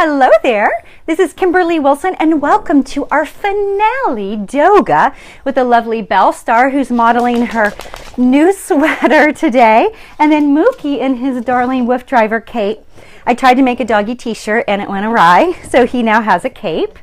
Hello there, this is Kimberly Wilson and welcome to our finale Doga with the lovely Belle Starr who's modeling her new sweater today, and then Mookie in his darling Wolf Driver cape. I tried to make a doggy t-shirt and it went awry, so he now has a cape.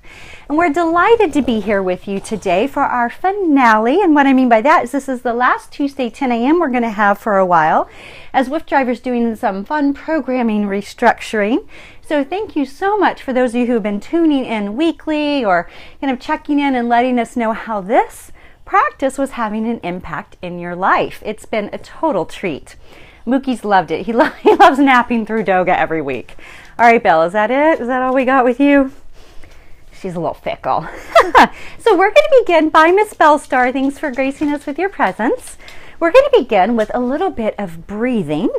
And we're delighted to be here with you today for our finale. And what I mean by that is this is the last Tuesday 10 a.m. we're going to have for a while, as Wolf Driver's doing some fun programming restructuring. So thank you so much for those of you who have been tuning in weekly or kind of checking in and letting us know how this practice was having an impact in your life. It's been a total treat. Mookie's loved it. He loves napping through Doga every week. All right, Belle, is that it? Is that all we got with you? She's a little fickle. So we're going to begin by Miss Belle Starr. Thanks for gracing us with your presence. We're going to begin with a little bit of breathing.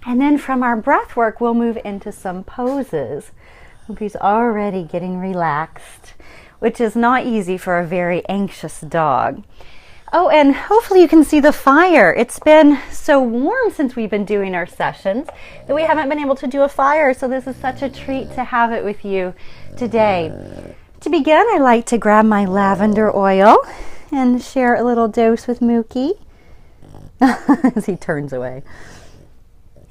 And then from our breath work, we'll move into some poses. Mookie's already getting relaxed, which is not easy for a very anxious dog. Oh, and hopefully you can see the fire. It's been so warm since we've been doing our sessions that we haven't been able to do a fire, so this is such a treat to have it with you today. To begin, I like to grab my lavender oil and share a little dose with Mookie as he turns away.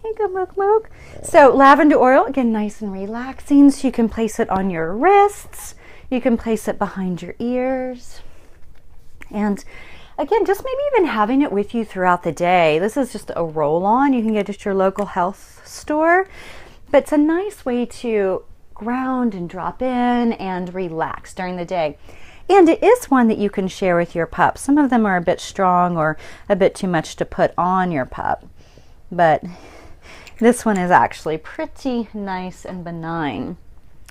Here you go, Mook Mook. So lavender oil, again, nice and relaxing, so you can place it on your wrists. You can place it behind your ears. And again, just maybe even having it with you throughout the day. This is just a roll-on. You can get it at your local health store. But it's a nice way to ground and drop in and relax during the day. And it is one that you can share with your pup. Some of them are a bit strong or a bit too much to put on your pup. But this one is actually pretty nice and benign.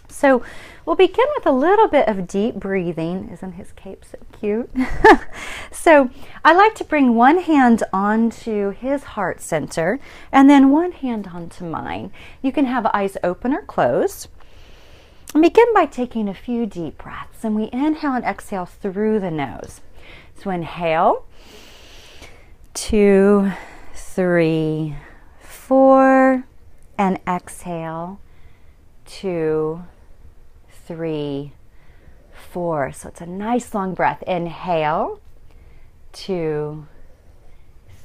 So we'll begin with a little bit of deep breathing. Isn't his cape so cute? So I like to bring one hand onto his heart center and then one hand onto mine. You can have eyes open or closed. And begin by taking a few deep breaths. And we inhale and exhale through the nose. So inhale, 2, 3, 4, and exhale, 2, 3, 4. So it's a nice long breath. Inhale, 2,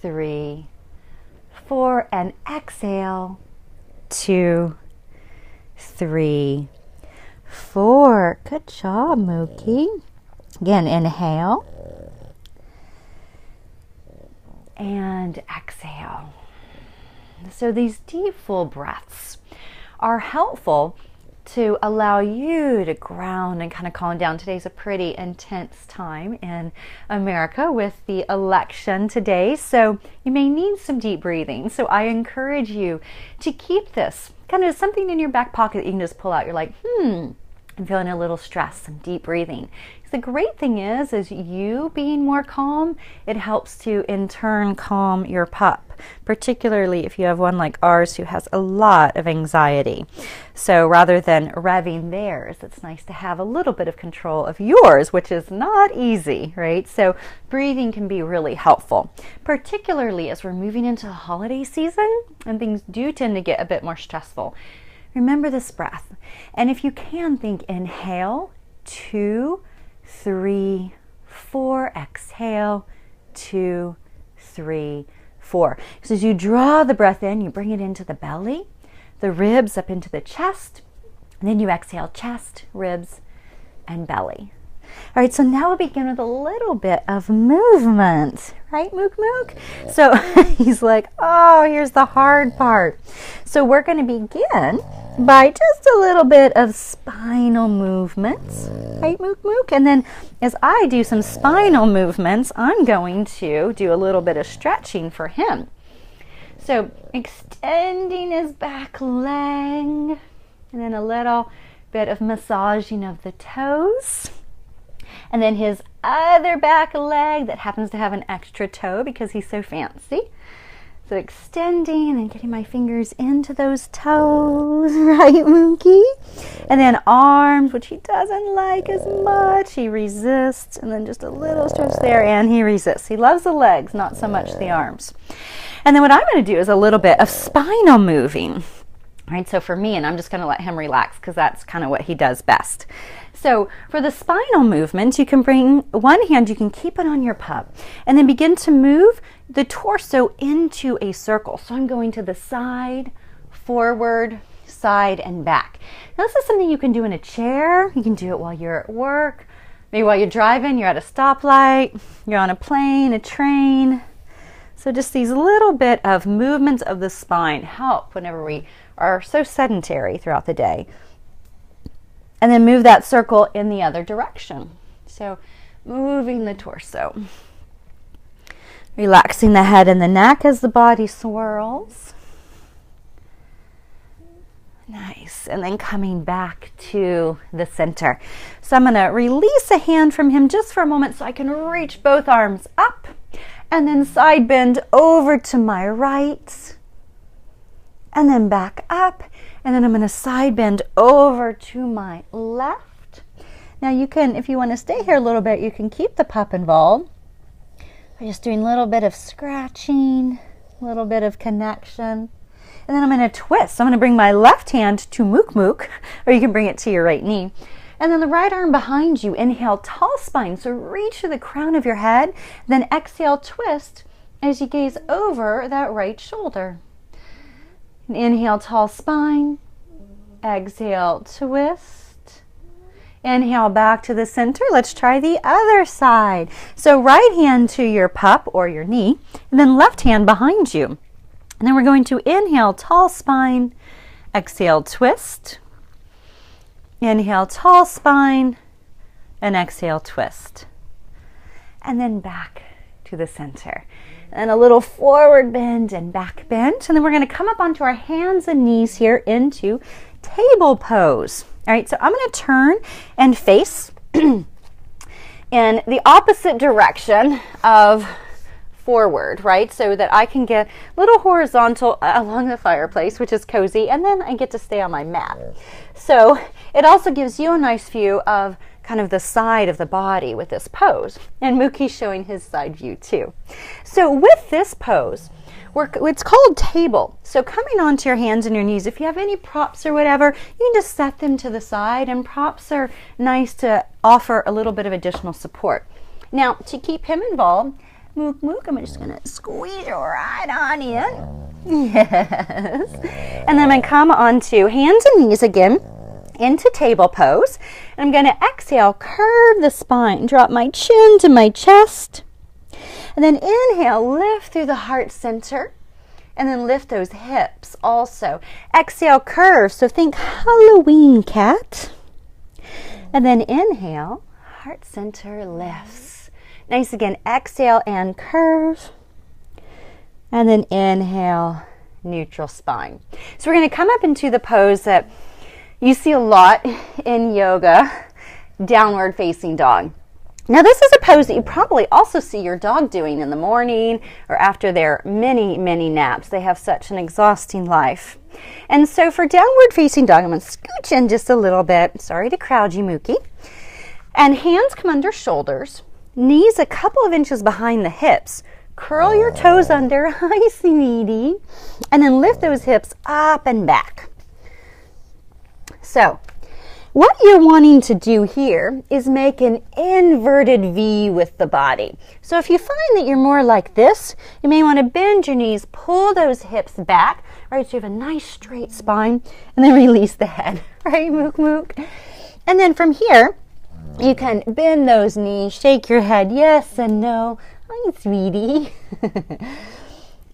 3, 4, and exhale, 2, 3, 4. Good job, Mookie. Again, inhale and exhale. So these deep, full breaths are helpful to allow you to ground and kind of calm down. Today's a pretty intense time in America with the election today, so you may need some deep breathing. So I encourage you to keep this kind of something in your back pocket that you can just pull out. You're like, I'm feeling a little stressed, some deep breathing. The great thing is you being more calm, it helps to in turn calm your pup, particularly if you have one like ours who has a lot of anxiety. So rather than revving theirs, it's nice to have a little bit of control of yours, which is not easy, right? So breathing can be really helpful, particularly as we're moving into the holiday season and things do tend to get a bit more stressful. Remember this breath. And if you can, think inhale, 2, 3, 4, exhale, 2, 3, 4. So as you draw the breath in, you bring it into the belly, the ribs up into the chest, and then you exhale chest, ribs, and belly. All right, so now we'll begin with a little bit of movement, right, Mook Mook? So he's like, oh, here's the hard part. So we're going to begin by just a little bit of spinal movements, right, Mook Mook? And then as I do some spinal movements, I'm going to do a little bit of stretching for him. So extending his back leg, and then a little bit of massaging of the toes. And then his other back leg that happens to have an extra toe because he's so fancy. So extending and getting my fingers into those toes, right, Mookie? And then arms, which he doesn't like as much. He resists, and then just a little stretch there, and he resists. He loves the legs, not so much the arms. And then what I'm going to do is a little bit of spinal moving. All right, so for me, and I'm just going to let him relax because that's kind of what he does best. So for the spinal movement, you can bring one hand, you can keep it on your pup, and then begin to move the torso into a circle. So I'm going to the side, forward, side, and back. Now this is something you can do in a chair. You can do it while you're at work, maybe while you're driving, you're at a stoplight, you're on a plane, a train. So just these little bit of movements of the spine help whenever we are so sedentary throughout the day. And then move that circle in the other direction. So moving the torso. Relaxing the head and the neck as the body swirls. Nice. And then coming back to the center. So I'm going to release a hand from him just for a moment so I can reach both arms up. And then side bend over to my right. And then back up. And then I'm going to side bend over to my left. Now you can, if you want to stay here a little bit, you can keep the pup involved. By just doing a little bit of scratching, a little bit of connection. And then I'm going to twist. So I'm going to bring my left hand to Mook Mook, or you can bring it to your right knee. And then the right arm behind you, inhale, tall spine. So reach to the crown of your head. Then exhale, twist as you gaze over that right shoulder. And inhale, tall spine. Exhale, twist. Inhale, back to the center. Let's try the other side. So right hand to your pup or your knee, and then left hand behind you. And then we're going to inhale, tall spine. Exhale, twist. Inhale, tall spine. And exhale, twist. And then back to the center. And a little forward bend and back bend. And then we're going to come up onto our hands and knees here into table pose. All right, so I'm going to turn and face in the opposite direction of forward, right? So that I can get a little horizontal along the fireplace, which is cozy, and then I get to stay on my mat. So it also gives you a nice view of kind of the side of the body with this pose. And Mookie's showing his side view too. So with this pose, it's called table. So coming onto your hands and your knees, if you have any props or whatever, you can just set them to the side, and props are nice to offer a little bit of additional support. Now, to keep him involved, Mook Mook, I'm just gonna squeeze right on in. Yes. And then I'm gonna come onto hands and knees again, into table pose. And I'm going to exhale, curve the spine, drop my chin to my chest. And then inhale, lift through the heart center. And then lift those hips also. Exhale, curve. So think Halloween cat. And then inhale, heart center lifts. Nice again. Exhale and curve. And then inhale, neutral spine. So we're going to come up into the pose that you see a lot in yoga, downward facing dog. Now this is a pose that you probably also see your dog doing in the morning or after their many, many naps. They have such an exhausting life. And so for downward facing dog, I'm going to scooch in just a little bit. Sorry to crowd you, Mookie. And hands come under shoulders, knees a couple of inches behind the hips. Curl your toes under, hi sweetie, and then lift those hips up and back. So, what you're wanting to do here is make an inverted V with the body. So if you find that you're more like this, you may want to bend your knees, pull those hips back, right, so you have a nice straight spine, and then release the head, right, Mook Mook? And then from here, you can bend those knees, shake your head, yes and no, hi sweetie.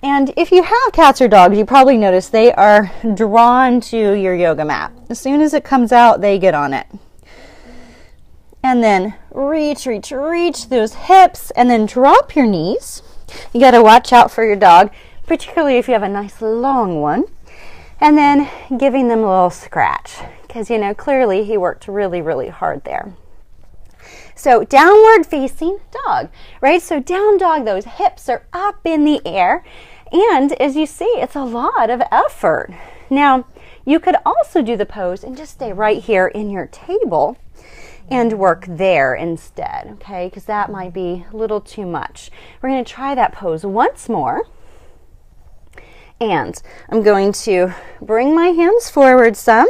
And if you have cats or dogs, you probably notice they are drawn to your yoga mat. As soon as it comes out, they get on it. And then reach, reach, reach those hips, and then drop your knees. You got to watch out for your dog, particularly if you have a nice long one. And then giving them a little scratch, because, you know, clearly he worked really, really hard there. So downward facing dog, right? So down dog, those hips are up in the air. And as you see, it's a lot of effort. Now, you could also do the pose and just stay right here in your table and work there instead, okay? Because that might be a little too much. We're going to try that pose once more. And I'm going to bring my hands forward some,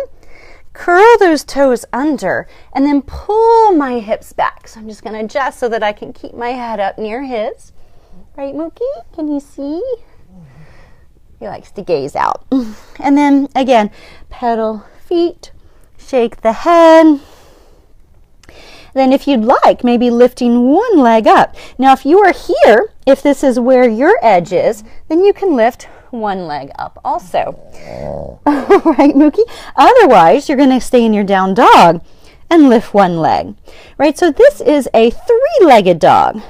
curl those toes under, and then pull my hips back. So I'm just going to adjust so that I can keep my head up near his. Right, Mookie? Can you see? He likes to gaze out. And then again, pedal feet, shake the head. Then if you'd like, maybe lifting one leg up. Now if you are here, if this is where your edge is, then you can lift one leg up also. Right, Mookie? Otherwise, you're going to stay in your down dog and lift one leg. Right, so this is a three-legged dog.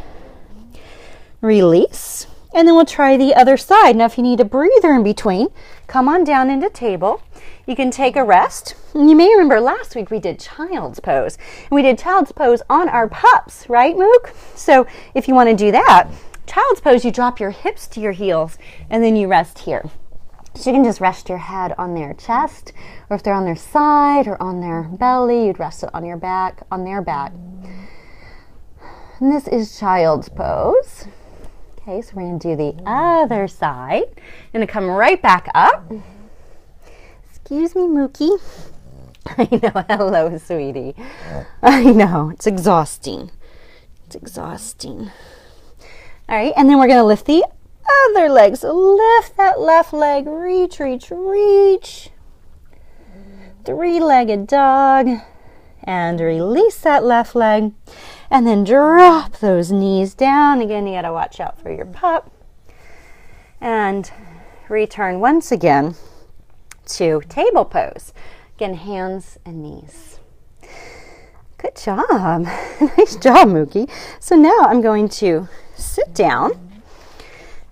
Release, and then we'll try the other side. Now if you need a breather in between, come on down into table. You can take a rest. And you may remember last week we did child's pose. And we did child's pose on our pups, right, Mook? So if you want to do that, child's pose, you drop your hips to your heels, and then you rest here. So you can just rest your head on their chest, or if they're on their side or on their belly, you'd rest it on your back, on their back. And this is child's pose. Okay, so we're going to do the other side. I'm going to come right back up. Excuse me, Mookie. I know, hello, sweetie. I know, it's exhausting. It's exhausting. All right, and then we're going to lift the other leg. So lift that left leg, reach, reach, reach. Three-legged dog. And release that left leg. And then drop those knees down. Again, you got to watch out for your pup. And return once again to table pose. Again, hands and knees. Good job. Nice job, Mookie. So now I'm going to sit down,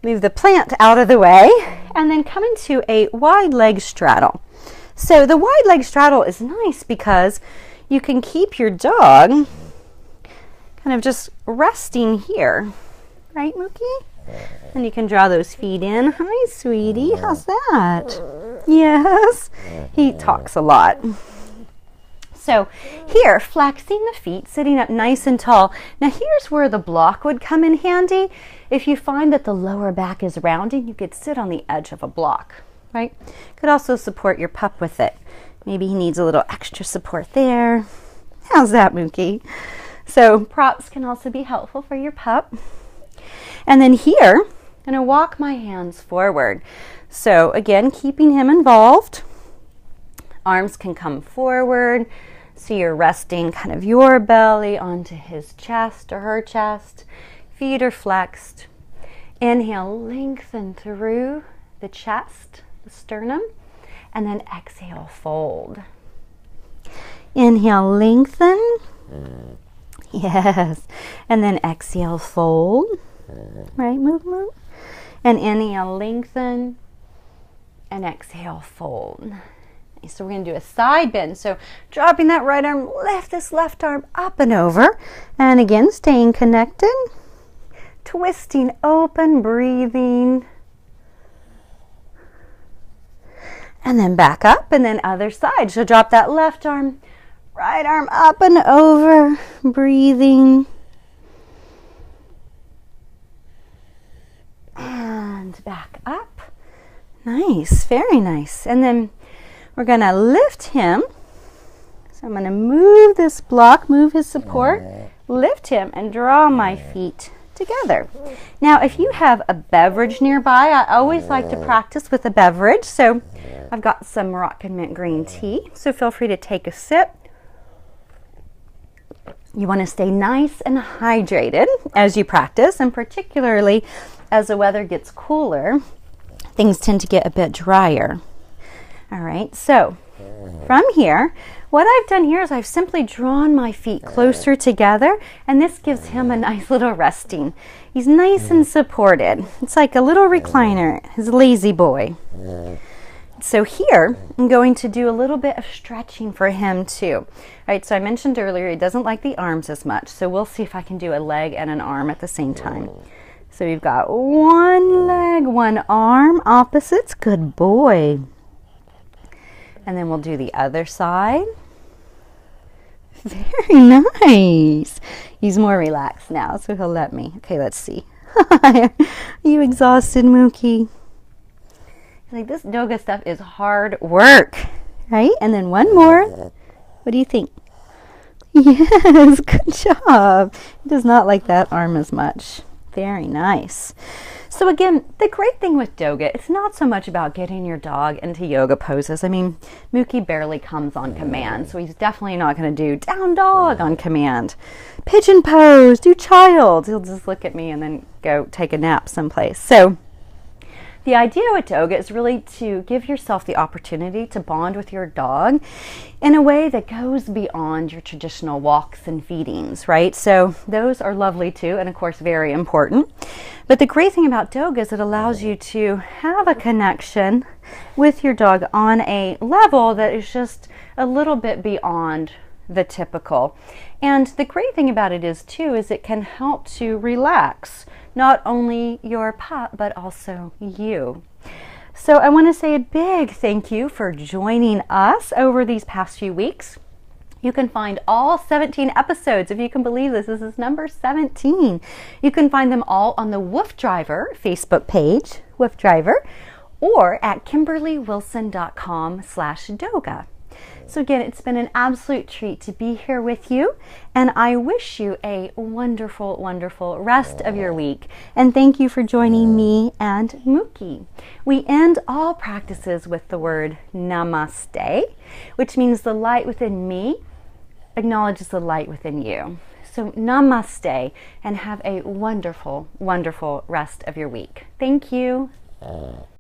move the plant out of the way, and then come into a wide leg straddle. So the wide leg straddle is nice because you can keep your dog kind of just resting here. Right, Mookie? And you can draw those feet in. Hi, sweetie. How's that? Yes. He talks a lot. So here, flexing the feet, sitting up nice and tall. Now here's where the block would come in handy. If you find that the lower back is rounding, you could sit on the edge of a block, right? Could also support your pup with it. Maybe he needs a little extra support there. How's that, Mookie? So props can also be helpful for your pup. And then here, I'm going to walk my hands forward. So again, keeping him involved. Arms can come forward. So you're resting kind of your belly onto his chest or her chest. Feet are flexed. Inhale, lengthen through the chest, the sternum. And then exhale, fold. Inhale, lengthen. Yes. And then exhale, fold. Right, move, move. And inhale, lengthen. And exhale, fold. So we're going to do a side bend. So dropping that right arm, lift this left arm up and over. And again, staying connected. Twisting open, breathing. And then back up, and then other side. So drop that left arm, right arm up and over, breathing. And back up. Nice, very nice. And then we're going to lift him. So I'm going to move this block, move his support, lift him, and draw my feet together. Now, if you have a beverage nearby, I always like to practice with a beverage. So I've got some Moroccan mint green tea. So feel free to take a sip. You want to stay nice and hydrated as you practice, and particularly as the weather gets cooler, things tend to get a bit drier. All right, so from here, what I've done here is I've simply drawn my feet closer together, and this gives him a nice little resting. He's nice and supported. It's like a little recliner, his lazy boy. So here, I'm going to do a little bit of stretching for him too. All right, so I mentioned earlier he doesn't like the arms as much, so we'll see if I can do a leg and an arm at the same time. So we've got one leg, one arm, opposites. Good boy. And then we'll do the other side. Very nice. He's more relaxed now, so he'll let me. Okay, let's see. Are you exhausted, Mookie? Like, this Doga stuff is hard work, right? And then one more. What do you think? Yes, good job. He does not like that arm as much. Very nice. So again, the great thing with Doga, it's not so much about getting your dog into yoga poses. I mean, Mookie barely comes on command, so he's definitely not going to do down dog on command. Pigeon pose, do child. He'll just look at me and then go take a nap someplace. So the idea with Doga is really to give yourself the opportunity to bond with your dog in a way that goes beyond your traditional walks and feedings, right? So those are lovely too, and of course very important. But the great thing about Doga is it allows you to have a connection with your dog on a level that is just a little bit beyond the typical. And the great thing about it is too, is it can help to relax not only your pup, but also you. So I want to say a big thank you for joining us over these past few weeks. You can find all 17 episodes, if you can believe this. This is number 17. You can find them all on the Woof Driver Facebook page, Woof Driver, or at kimberlywilson.com/Doga. So again, it's been an absolute treat to be here with you, and I wish you a wonderful, wonderful rest of your week. And thank you for joining me and Mookie. We end all practices with the word namaste, which means the light within me acknowledges the light within you. So namaste, and have a wonderful, wonderful rest of your week. Thank you.